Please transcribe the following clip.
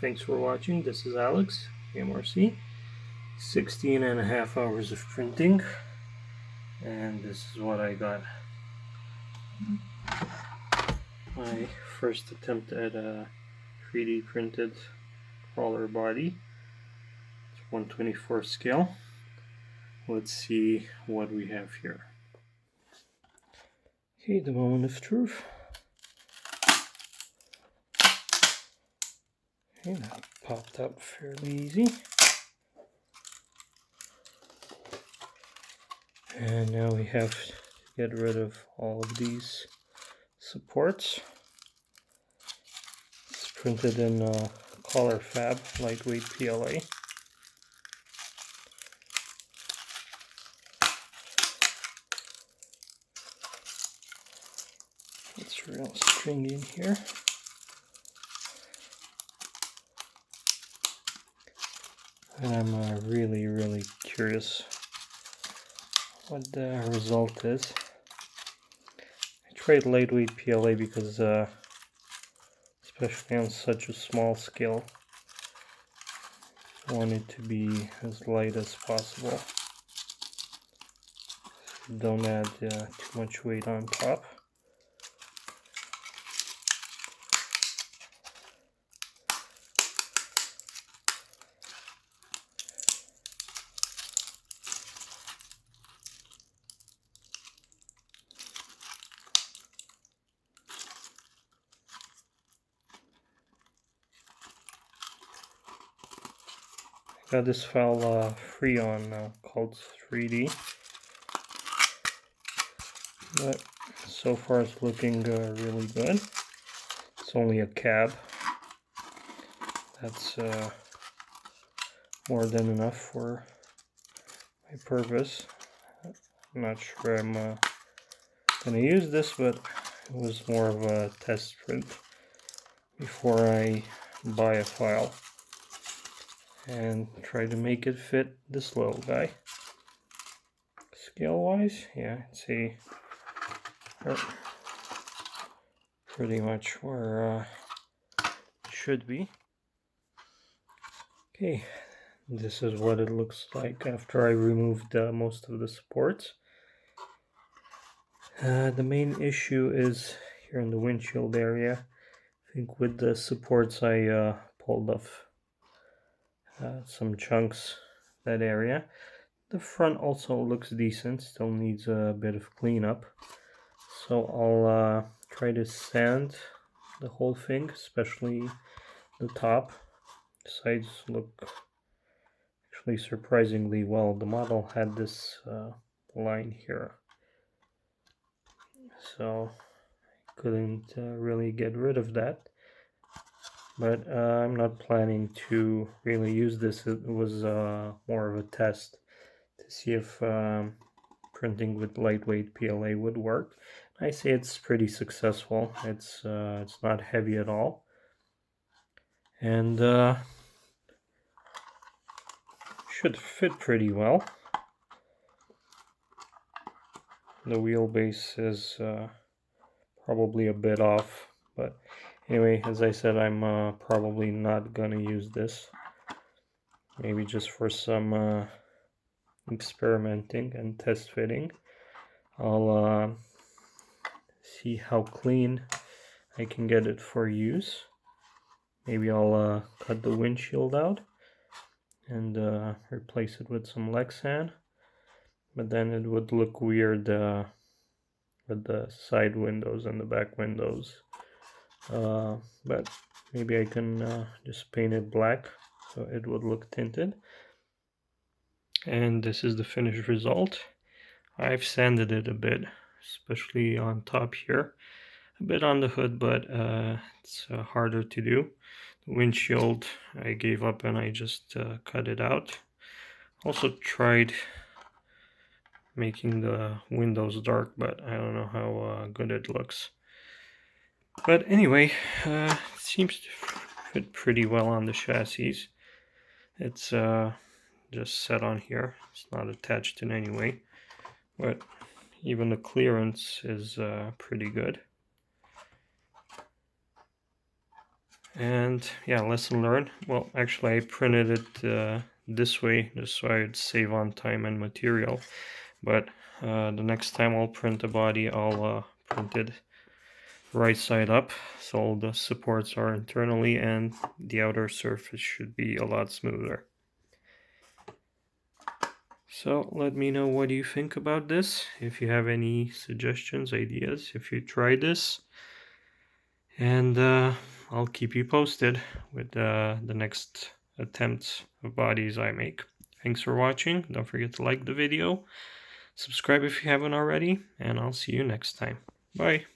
Thanks for watching. This is Alex, MRC. 16.5 hours of printing, and this is what I got. My first attempt at a 3D printed crawler body. It's 1/24 scale. Let's see what we have here. Okay, the moment of truth. Okay, that popped up fairly easy. And now we have to get rid of all of these supports. It's printed in Colorfabb LW-PLA. It's real stringy in here. And I'm really curious what the result is. I tried lightweight PLA because especially on such a small scale, I want it to be as light as possible. Don't add too much weight on top. Got this file free on called 3D, but so far it's looking really good. It's only a cab. That's more than enough for my purpose. I'm not sure I'm gonna use this, but it was more of a test print before I buy a file and try to make it fit this little guy. Scale wise, yeah, I'd say pretty much where it should be. Okay, this is what it looks like after I removed most of the supports. The main issue is here in the windshield area. I think with the supports I pulled off some chunks that area. The front also looks decent, still needs a bit of cleanup. So I'll try to sand the whole thing, especially the top. The sides look actually surprisingly well. The model had this line here, so I couldn't really get rid of that. But I'm not planning to really use this. It was more of a test to see if printing with lightweight PLA would work. I say it's pretty successful. It's not heavy at all, and should fit pretty well. The wheelbase is probably a bit off, but anyway, as I said, I'm probably not gonna use this. Maybe just for some experimenting and test fitting. I'll see how clean I can get it for use. Maybe I'll cut the windshield out and replace it with some Lexan, but then it would look weird with the side windows and the back windows. But maybe I can just paint it black so it would look tinted. And this is the finished result. I've sanded it a bit, especially on top here, a bit on the hood, but it's harder to do. The windshield I gave up and I just cut it out. Also tried making the windows dark, but I don't know how good it looks. But anyway, it seems to fit pretty well on the chassis. It's just set on here. It's not attached in any way, but even the clearance is pretty good. And yeah, lesson learned. Well, actually I printed it this way just so I'd save on time and material, but the next time I'll print a body, I'll print it right side up, so all the supports are internally and the outer surface should be a lot smoother. So let me know what you think about this, if you have any suggestions, ideas, if you tried this, and I'll keep you posted with the next attempts of bodies I make. Thanks for watching. Don't forget to like the video, subscribe if you haven't already, and I'll see you next time. Bye.